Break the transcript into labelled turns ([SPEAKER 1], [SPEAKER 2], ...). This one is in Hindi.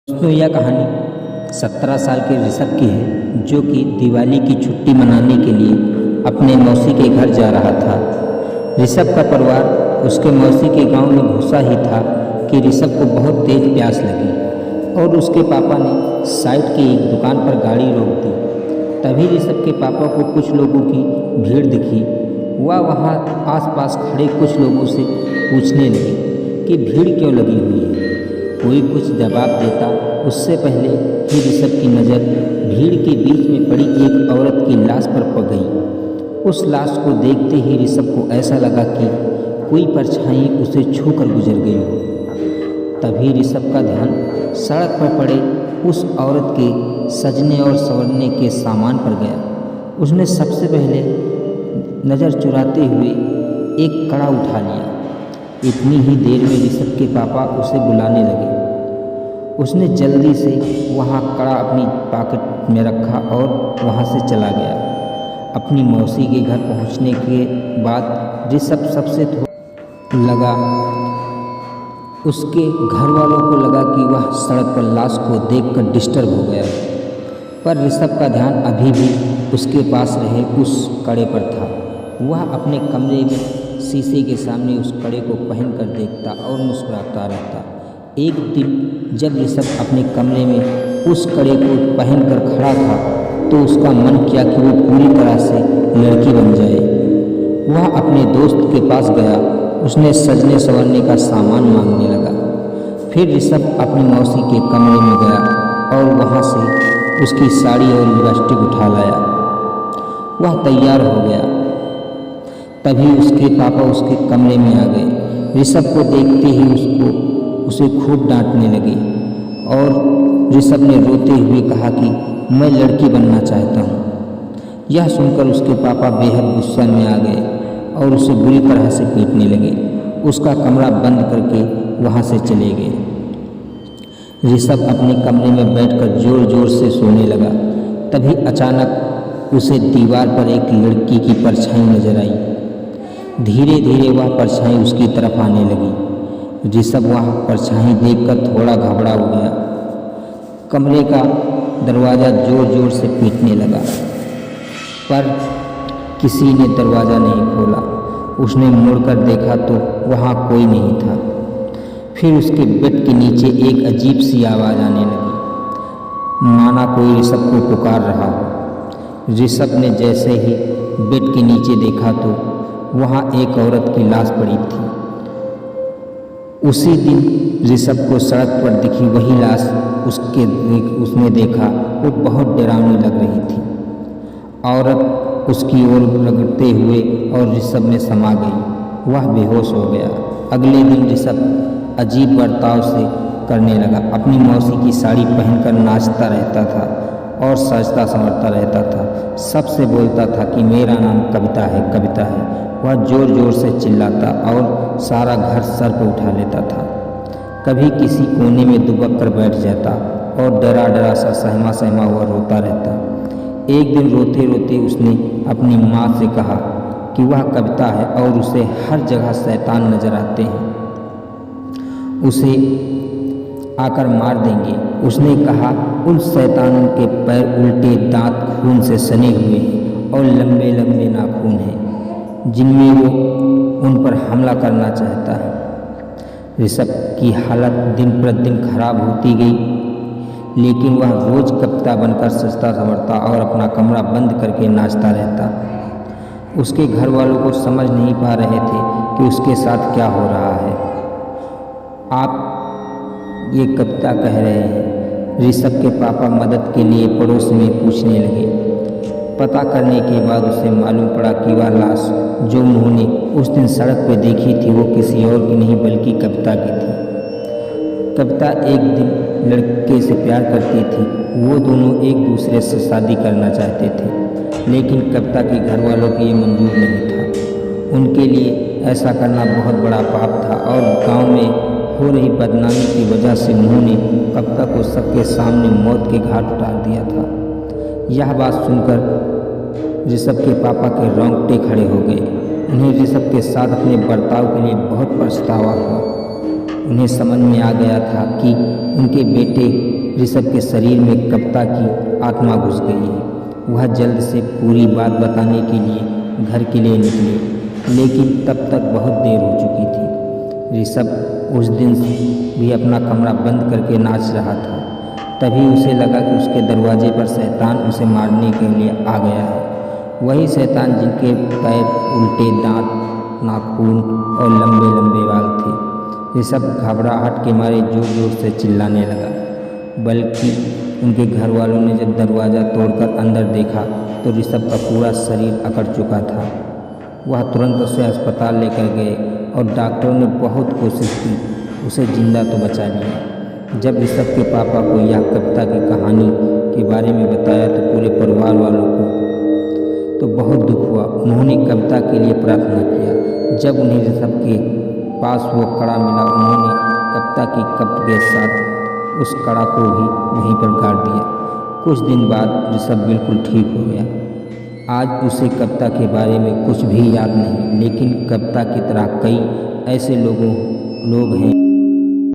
[SPEAKER 1] दोस्तों यह कहानी 17 साल के ऋषभ की है जो कि दिवाली की छुट्टी मनाने के लिए अपने मौसी के घर जा रहा था। ऋषभ का परिवार उसके मौसी के गांव में घुसा ही था कि ऋषभ को बहुत तेज प्यास लगी और उसके पापा ने साइड की एक दुकान पर गाड़ी रोक दी। तभी ऋषभ के पापा को कुछ लोगों की भीड़ दिखी। वह वहाँ आसपास खड़े कुछ लोगों से पूछने लगे कि भीड़ क्यों लगी हुई है। कोई कुछ जवाब देता उससे पहले ही ऋषभ की नज़र भीड़ के बीच में पड़ी एक औरत की लाश पर पड़ गई। उस लाश को देखते ही ऋषभ को ऐसा लगा कि कोई परछाई उसे छूकर गुजर गई हो। तभी ऋषभ का ध्यान सड़क पर पड़े उस औरत के सजने और संवरने के सामान पर गया। उसने सबसे पहले नज़र चुराते हुए एक कड़ा उठा लिया। इतनी ही देर में ऋषभ के पापा उसे बुलाने लगे। उसने जल्दी से वहाँ कड़ा अपनी पॉकेट में रखा और वहाँ से चला गया। अपनी मौसी के घर पहुँचने के बाद ऋषभ सबसे लगा उसके घर वालों को लगा कि वह सड़क पर लाश को देखकर डिस्टर्ब हो गया, पर ऋषभ का ध्यान अभी भी उसके पास रहे उस कड़े पर था। वह अपने कमरे में शीशे के सामने उस कड़े को पहनकर देखता और मुस्कुराता रहता। एक दिन जब ऋषभ अपने कमरे में उस कड़े को पहनकर खड़ा था तो उसका मन किया कि वो पूरी तरह से लड़की बन जाए। वह अपने दोस्त के पास गया। उसने सजने संवरने का सामान मांगने लगा। फिर ऋषभ अपनी मौसी के कमरे में गया और वहाँ से उसकी साड़ी और लिपस्टिक उठा लाया। वह तैयार हो गया। तभी उसके पापा उसके कमरे में आ गए। ऋषभ को देखते ही उसे खूब डांटने लगे और ऋषभ ने रोते हुए कहा कि मैं लड़की बनना चाहता हूँ। यह सुनकर उसके पापा बेहद गुस्सा में आ गए और उसे बुरी तरह से पीटने लगे। उसका कमरा बंद करके वहाँ से चले गए। ऋषभ अपने कमरे में बैठकर जोर जोर से सोने लगा। तभी अचानक उसे दीवार पर एक लड़की की परछाई नजर आई। धीरे धीरे वह परछाई उसकी तरफ आने लगी। ऋषभ वह परछाई देखकर थोड़ा घबरा हो गया। कमरे का दरवाज़ा जोर जोर से पीटने लगा, पर किसी ने दरवाज़ा नहीं खोला। उसने मुड़कर देखा तो वहाँ कोई नहीं था। फिर उसके बेड के नीचे एक अजीब सी आवाज़ आने लगी, माना कोई ऋषभ को पुकार रहा हो। ऋषभ ने जैसे ही बेड के नीचे देखा तो वहाँ एक औरत की लाश पड़ी थी। उसी दिन ऋषभ को सड़क पर दिखी वही लाश उसने देखा। वो बहुत डरावनी लग रही थी। औरत उसकी ओर रगड़ते हुए और ऋषभ में समा गई। वह बेहोश हो गया। अगले दिन ऋषभ अजीब बर्ताव से करने लगा। अपनी मौसी की साड़ी पहनकर नाचता रहता था और सजता संवरता रहता था। सबसे बोलता था कि मेरा नाम कविता है, कविता है। वह जोर जोर से चिल्लाता और सारा घर सर पर उठा लेता था। कभी किसी कोने में दुबक कर बैठ जाता और डरा डरा सा सहमा सहमा हुआ रोता रहता। एक दिन रोते रोते उसने अपनी माँ से कहा कि वह कविता है और उसे हर जगह शैतान नजर आते हैं, उसे आकर मार देंगे। उसने कहा उन शैतानों के पैर उल्टे, दांत खून से सने हुए हैं और लंबे लंबे नाखून हैं जिनमें वो उन पर हमला करना चाहता है। ऋषभ की हालत दिन प्रतिदिन खराब होती गई, लेकिन वह रोज कविता बनकर सजता संवरता और अपना कमरा बंद करके नाचता रहता। उसके घर वालों को समझ नहीं पा रहे थे कि उसके साथ क्या हो रहा है। आप ये कविता कह रहे हैं? ऋषभ के पापा मदद के लिए पड़ोस में पूछने लगे। पता करने के बाद उसे मालूम पड़ा कि वह लाश जो उन्होंने उस दिन सड़क पर देखी थी वो किसी और की नहीं बल्कि कविता की थी। कविता एक दिन लड़के से प्यार करती थी। वो दोनों एक दूसरे से शादी करना चाहते थे, लेकिन कविता के घर वालों को ये मंजूर नहीं था। उनके लिए ऐसा करना बहुत बड़ा पाप था और गांव में हो रही बदनामी की वजह से उन्होंने कविता को सबके सामने मौत के घाट उतार दिया था। यह बात सुनकर ऋषभ के पापा के रोंगटे खड़े हो गए। उन्हें ऋषभ के साथ अपने बर्ताव के लिए बहुत पछतावा हुआ। उन्हें समझ में आ गया था कि उनके बेटे ऋषभ के शरीर में कविता की आत्मा घुस गई है। वह जल्द से पूरी बात बताने के लिए घर के लिए निकले, लेकिन तब तक बहुत देर हो चुकी थी। ऋषभ उस दिन भी अपना कमरा बंद करके नाच रहा था। तभी उसे लगा कि उसके दरवाजे पर शैतान उसे मारने के लिए आ गया है। वही शैतान जिनके पैर, उल्टे दांत, नाखून और लंबे लंबे बाल थे। ऋषभ घबराहट के मारे जोर जोर से चिल्लाने लगा, बल्कि उनके घर वालों ने जब दरवाज़ा तोड़कर अंदर देखा तो ऋषभ का पूरा शरीर अकड़ चुका था। वह तुरंत उसे अस्पताल लेकर गए और डॉक्टरों ने बहुत कोशिश की उसे जिंदा तो बचा लिया। जब ऋषभ के पापा को यह कविता की कहानी के बारे में बताया तो पूरे परिवार वालों को तो बहुत दुख हुआ। उन्होंने कविता के लिए प्रार्थना किया। जब उन्हें ऋषभ के पास वो कड़ा मिला, उन्होंने कविता की कप के साथ उस कड़ा को भी वहीं पर गाड़ दिया। कुछ दिन बाद ऋषभ बिल्कुल ठीक हो गया। आज उसे कविता के बारे में कुछ भी याद नहीं, लेकिन कविता की तरह कई ऐसे लोग हैं